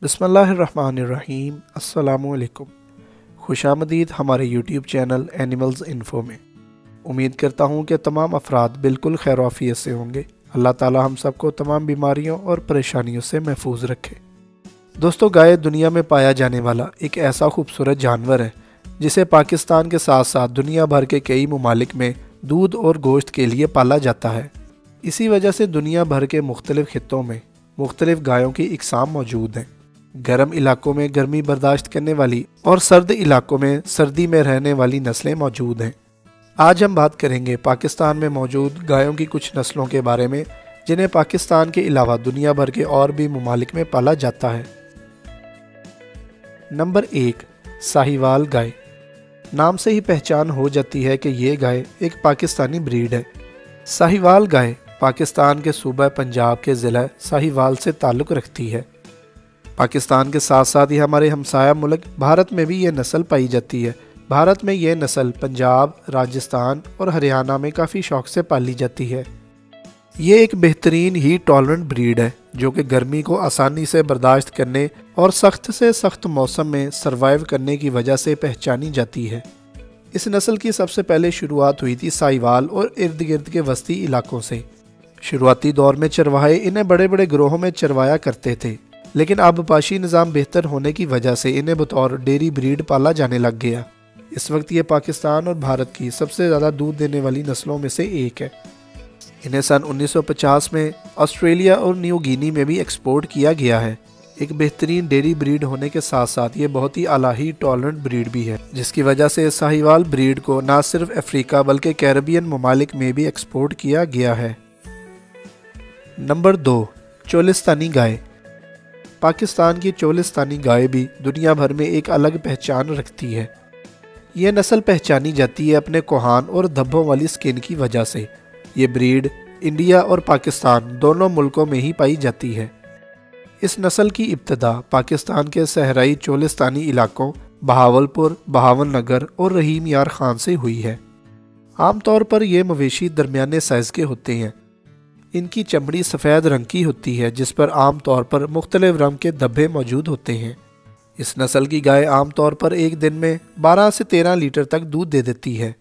बिस्मिल्लाहिर्रहमानिर्रहीम। अस्सलामुअलैकुम। खुशामदीद हमारे यूट्यूब चैनल एनिमल्स इन्फो में। उम्मीद करता हूँ कि तमाम अफराद बिल्कुल खैर-ओ-आफियत से होंगे। अल्लाह ताला हम सबको तमाम बीमारियों और परेशानियों से महफूज रखे। दोस्तों, गाय दुनिया में पाया जाने वाला एक ऐसा खूबसूरत जानवर है जिसे पाकिस्तान के साथ साथ दुनिया भर के कई ममालिक में दूध और गोश्त के लिए पाला जाता है। इसी वजह से दुनिया भर के मुख्तलिफ खित्तों में मुख्तलिफ गायों की इकसाम मौजूद हैं। गर्म इलाकों में गर्मी बर्दाश्त करने वाली और सर्द इलाकों में सर्दी में रहने वाली नस्लें मौजूद हैं। आज हम बात करेंगे पाकिस्तान में मौजूद गायों की कुछ नस्लों के बारे में जिन्हें पाकिस्तान के अलावा दुनिया भर के और भी ममालिक में पाला जाता है। नंबर 1, साहिवाल गाय। नाम से ही पहचान हो जाती है कि ये गाय एक पाकिस्तानी ब्रीड है। साहिवाल गाय पाकिस्तान के सूबा पंजाब के ज़िला साहिवाल से ताल्लुक़ रखती है। पाकिस्तान के साथ साथ ही हमारे हमसाया मुल्क भारत में भी ये नस्ल पाई जाती है। भारत में ये नस्ल पंजाब, राजस्थान और हरियाणा में काफ़ी शौक से पाली जाती है। ये एक बेहतरीन हीट टॉलरेंट ब्रीड है जो कि गर्मी को आसानी से बर्दाश्त करने और सख्त से सख्त मौसम में सर्वाइव करने की वजह से पहचानी जाती है। इस नस्ल की सबसे पहले शुरुआत हुई थी साहिवाल और इर्द गिर्द के वस्ती इलाकों से। शुरुआती दौर में चरवाहे इन्हें बड़े बड़े ग्रोहों में चरवाया करते थे, लेकिन आबपाशी निज़ाम बेहतर होने की वजह से इन्हें बतौर डेयरी ब्रीड पाला जाने लग गया। इस वक्त ये पाकिस्तान और भारत की सबसे ज़्यादा दूध देने वाली नस्लों में से एक है। इन्हें सन 1950 में ऑस्ट्रेलिया और न्यू गिनी में भी एक्सपोर्ट किया गया है। एक बेहतरीन डेयरी ब्रीड होने के साथ साथ ये बहुत ही आला ही टॉलरेंट ब्रीड भी है, जिसकी वजह से साहिवाल ब्रीड को न सिर्फ अफ्रीका बल्कि कैरेबियन ममालिक में भी एक्सपोर्ट किया गया है। नंबर 2, चोलिस्तानी गाय। पाकिस्तान की चोलिस्तानी गाय भी दुनिया भर में एक अलग पहचान रखती है। ये नस्ल पहचानी जाती है अपने कोहान और धब्बों वाली स्किन की वजह से। ये ब्रीड इंडिया और पाकिस्तान दोनों मुल्कों में ही पाई जाती है। इस नस्ल की इब्तदा पाकिस्तान के सहराई चोलिस्तानी इलाकों बहावलपुर, बहावलनगर और रहीम यार खान से हुई है। आमतौर पर ये मवेशी दरमियाने साइज़ के होते हैं। इनकी चमड़ी सफ़ेद रंग की होती है जिस पर आम तौर पर मुख्तलिफ रंग के धब्बे मौजूद होते हैं। इस नस्ल की गाय आम तौर पर एक दिन में 12 से 13 लीटर तक दूध दे देती है।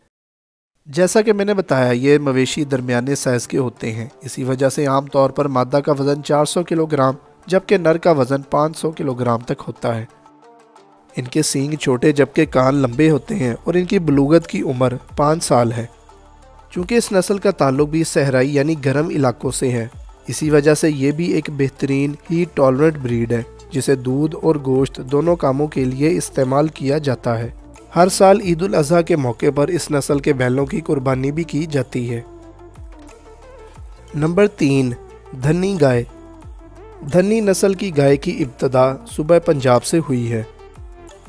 जैसा कि मैंने बताया, ये मवेशी दरमियाने साइज़ के होते हैं। इसी वजह से आम तौर पर मादा का वज़न 400 किलोग्राम जबकि नर का वज़न 500 किलोग्राम तक होता है। इनके सींग छोटे जबकि कान लंबे होते हैं और इनकी बलूगत की उम्र 5 साल है। चूँकि इस नस्ल का ताल्लुक भी सहराई यानी गर्म इलाकों से है, इसी वजह से ये भी एक बेहतरीन हीट टॉलरेंट ब्रीड है जिसे दूध और गोश्त दोनों कामों के लिए इस्तेमाल किया जाता है। हर साल ईद उल अज़हा के मौके पर इस नस्ल के बैलों की कुर्बानी भी की जाती है। नंबर 3, धन्नी गाय। धन्नी नस्ल की गाय की इब्तदा सूबा पंजाब से हुई है।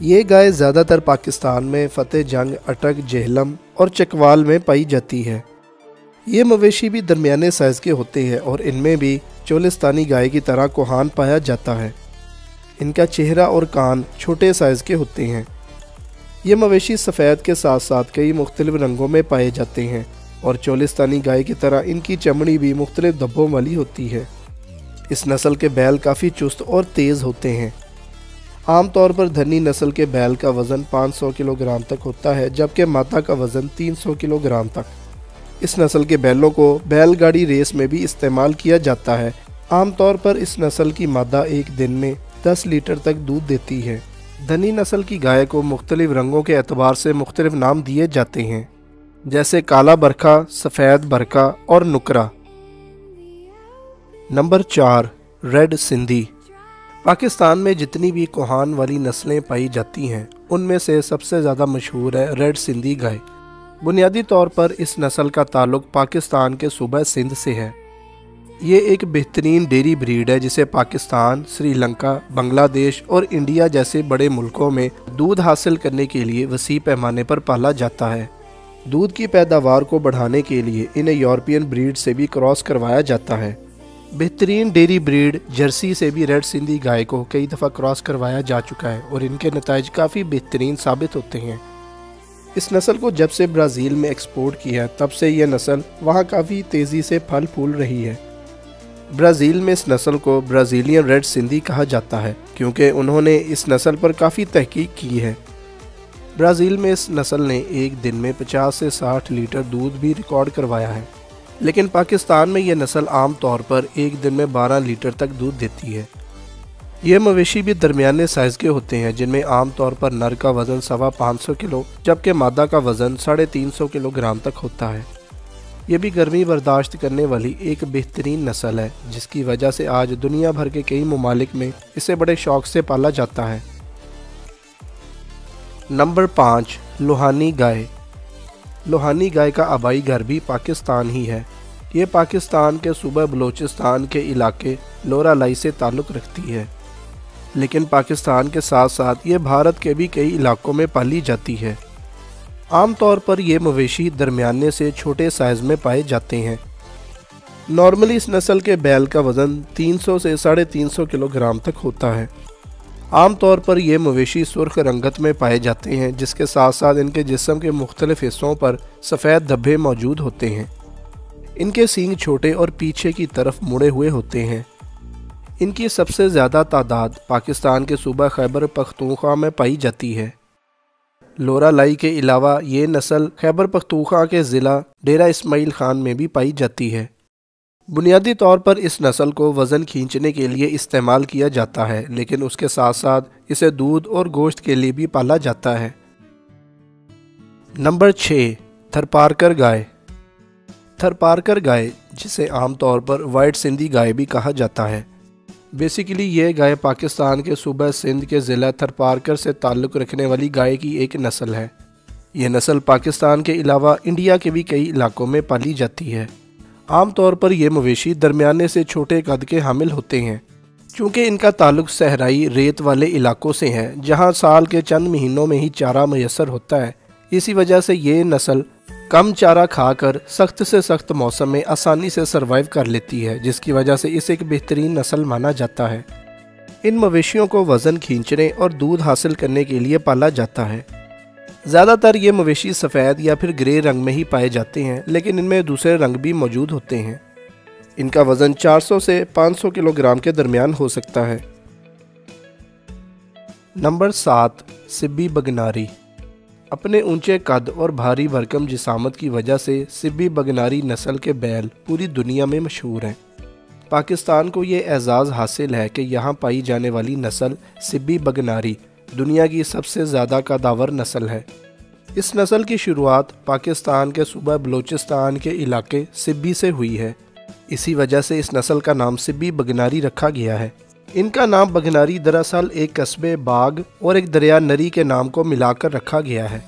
ये गाय ज़्यादातर पाकिस्तान में फतेह जंग, अटक, जेहलम और चकवाल में पाई जाती है। ये मवेशी भी दरमियाने साइज़ के होते हैं और इनमें भी चोलिस्तानी गाय की तरह कोहान पाया जाता है। इनका चेहरा और कान छोटे साइज़ के होते हैं। ये मवेशी सफ़ेद के साथ साथ कई मुख्तलिफ रंगों में पाए जाते हैं और चोलिस्तानी गाय की तरह इनकी चमड़ी भी मुख्तलिफ धब्बों वाली होती है। इस नस्ल के बैल काफ़ी चुस्त और तेज़ होते हैं। आम तौर पर धन्नी नस्ल के बैल का वज़न 500 किलोग्राम तक होता है जबकि मादा का वज़न 300 किलोग्राम तक। इस नस्ल के बैलों को बैलगाड़ी रेस में भी इस्तेमाल किया जाता है। आम तौर पर इस नस्ल की मादा एक दिन में 10 लीटर तक दूध देती है। धन्नी नस्ल की गाय को मुख्तलिफ रंगों के एतबार से मुख्तलिफ नाम दिए जाते हैं, जैसे काला बरखा, सफ़ेद बरखा और नुकरा। Number 4, red Sindhi. पाकिस्तान में जितनी भी कोहान वाली नस्लें पाई जाती हैं उनमें से सबसे ज़्यादा मशहूर है रेड सिंधी गाय। बुनियादी तौर पर इस नस्ल का ताल्लुक पाकिस्तान के सूबा सिंध से है। ये एक बेहतरीन डेयरी ब्रीड है जिसे पाकिस्तान, श्रीलंका, बांग्लादेश और इंडिया जैसे बड़े मुल्कों में दूध हासिल करने के लिए वसी पैमाने पर पाला जाता है। दूध की पैदावार को बढ़ाने के लिए इन्हें यूरोपियन ब्रीड से भी क्रॉस करवाया जाता है। बेहतरीन डेयरी ब्रीड जर्सी से भी रेड सिंधी गाय को कई दफ़ा क्रॉस करवाया जा चुका है और इनके नताइज काफ़ी बेहतरीन साबित होते हैं। इस नस्ल को जब से ब्राज़ील में एक्सपोर्ट किया तब से यह नस्ल वहाँ काफ़ी तेज़ी से फल फूल रही है। ब्राज़ील में इस नस्ल को ब्राज़ीलियन रेड सिंधी कहा जाता है क्योंकि उन्होंने इस नस्ल पर काफ़ी तहकीक की है। ब्राज़ील में इस नस्ल ने एक दिन में 50 से 60 लीटर दूध भी रिकॉर्ड करवाया है, लेकिन पाकिस्तान में यह नस्ल आम तौर पर एक दिन में 12 लीटर तक दूध देती है। ये मवेशी भी दरमियाने साइज़ के होते हैं, जिनमें आम तौर पर नर का वज़न 550 किलो जबकि मादा का वज़न 350 किलोग्राम तक होता है। ये भी गर्मी बर्दाश्त करने वाली एक बेहतरीन नस्ल है, जिसकी वजह से आज दुनिया भर के कई ममालिक में इसे बड़े शौक से पाला जाता है। नंबर 5, लोहानी गाय। लोहानी गाय का आबाई घर भी पाकिस्तान ही है। ये पाकिस्तान के सूबा बलूचिस्तान के इलाके लोरा लाई से ताल्लुक़ रखती है, लेकिन पाकिस्तान के साथ साथ ये भारत के भी कई इलाकों में पाली जाती है। आम तौर पर ये मवेशी दरमियाने से छोटे साइज़ में पाए जाते हैं। नॉर्मली इस नस्ल के बैल का वज़न 300 से 350 किलोग्राम तक होता है। आम तौर पर ये मवेशी सुर्ख रंगत में पाए जाते हैं, जिसके साथ साथ इनके जिस्म के मुख्तलिफ हिस्सों पर सफ़ेद धब्बे मौजूद होते हैं। इनके सींग छोटे और पीछे की तरफ मुड़े हुए होते हैं। इनकी सबसे ज़्यादा तादाद पाकिस्तान के सूबा खैबर पख्तूनख्वा में पाई जाती है। लोरा लाई के अलावा ये नस्ल खैबर पख्तूनख्वा के ज़िला डेरा इस्माइल खान में भी पाई जाती है। बुनियादी तौर पर इस नस्ल को वज़न खींचने के लिए इस्तेमाल किया जाता है, लेकिन उसके साथ साथ इसे दूध और गोश्त के लिए भी पाला जाता है। नंबर 6, थरपारकर गाय। थरपारकर गाय, जिसे आमतौर पर वाइट सिंधी गाय भी कहा जाता है, बेसिकली ये गाय पाकिस्तान के सूबा सिंध के ज़िला थरपारकर से ताल्लुक़ रखने वाली गाय की एक नस्ल है। यह नस्ल पाकिस्तान के अलावा इंडिया के भी कई इलाकों में पाली जाती है। आम तौर पर ये मवेशी दरमियाने से छोटे कद के हामिल होते हैं। चूँकि इनका ताल्लुक़ सहराई रेत वाले इलाकों से है, जहाँ साल के चंद महीनों में ही चारा मैसर होता है, इसी वजह से ये नस्ल कम चारा खाकर सख्त से सख्त मौसम में आसानी से सरवाइव कर लेती है, जिसकी वजह से इसे एक बेहतरीन नस्ल माना जाता है। इन मवेशियों को वज़न खींचने और दूध हासिल करने के लिए पाला जाता है। ज़्यादातर ये मवेशी सफ़ेद या फिर ग्रे रंग में ही पाए जाते हैं, लेकिन इनमें दूसरे रंग भी मौजूद होते हैं। इनका वज़न 400 से 500 किलोग्राम के दरमियान हो सकता है। नंबर 7, सिब्बी बगनारी। अपने ऊंचे कद और भारी भरकम जिसामत की वजह से सिब्बी बगनारी नस्ल के बैल पूरी दुनिया में मशहूर हैं। पाकिस्तान को ये एजाज़ हासिल है कि यहाँ पाई जाने वाली नस्ल सिब्बी बगनारी दुनिया की सबसे ज़्यादा कदावर नस्ल है। इस नस्ल की शुरुआत पाकिस्तान के सूबा बलूचिस्तान के इलाके सिब्बी से हुई है। इसी वजह से इस नस्ल का नाम सिब्बी बगनारी रखा गया है। इनका नाम बगनारी दरअसल एक कस्बे बाग और एक दरिया नरी के नाम को मिलाकर रखा गया है।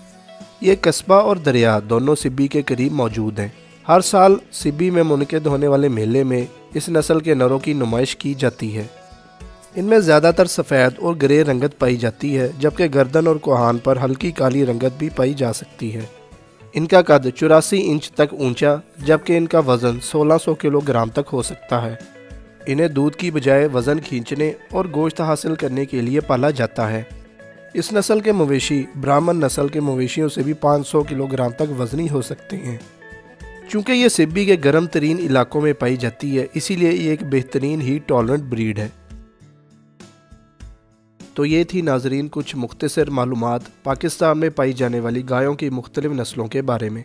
ये कस्बा और दरिया दोनों सिब्बी के करीब मौजूद हैं। हर साल सिब्बी में मुनक़िद होने वाले मेले में इस नस्ल के नरों की नुमाइश की जाती है। इनमें ज़्यादातर सफ़ेद और ग्रे रंगत पाई जाती है, जबकि गर्दन और कोहान पर हल्की काली रंगत भी पाई जा सकती है। इनका कद 84 इंच तक ऊंचा, जबकि इनका वज़न 1600 किलोग्राम तक हो सकता है। इन्हें दूध की बजाय वज़न खींचने और गोश्त हासिल करने के लिए पाला जाता है। इस नस्ल के मवेशी ब्राह्मण नस्ल के मवेशियों से भी 500 किलोग्राम तक वज़नी हो सकते हैं। चूँकि ये सिब्बी के गर्म तरीन इलाकों में पाई जाती है, इसीलिए ये एक बेहतरीन हीट टॉलरेंट ब्रीड है। तो ये थी नाजरीन कुछ मुख्तसर मालूमात पाकिस्तान में पाई जाने वाली गायों की मुख्तलिफ नस्लों के बारे में।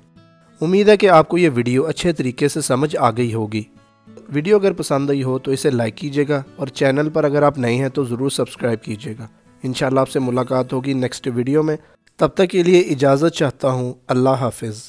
उम्मीद है कि आपको ये वीडियो अच्छे तरीके से समझ आ गई होगी। वीडियो अगर पसंद आई हो तो इसे लाइक कीजिएगा और चैनल पर अगर आप नए हैं तो ज़रूर सब्सक्राइब कीजिएगा। इंशाल्लाह आपसे मुलाकात होगी नेक्स्ट वीडियो में। तब तक के लिए इजाज़त चाहता हूँ। अल्लाह हाफिज़।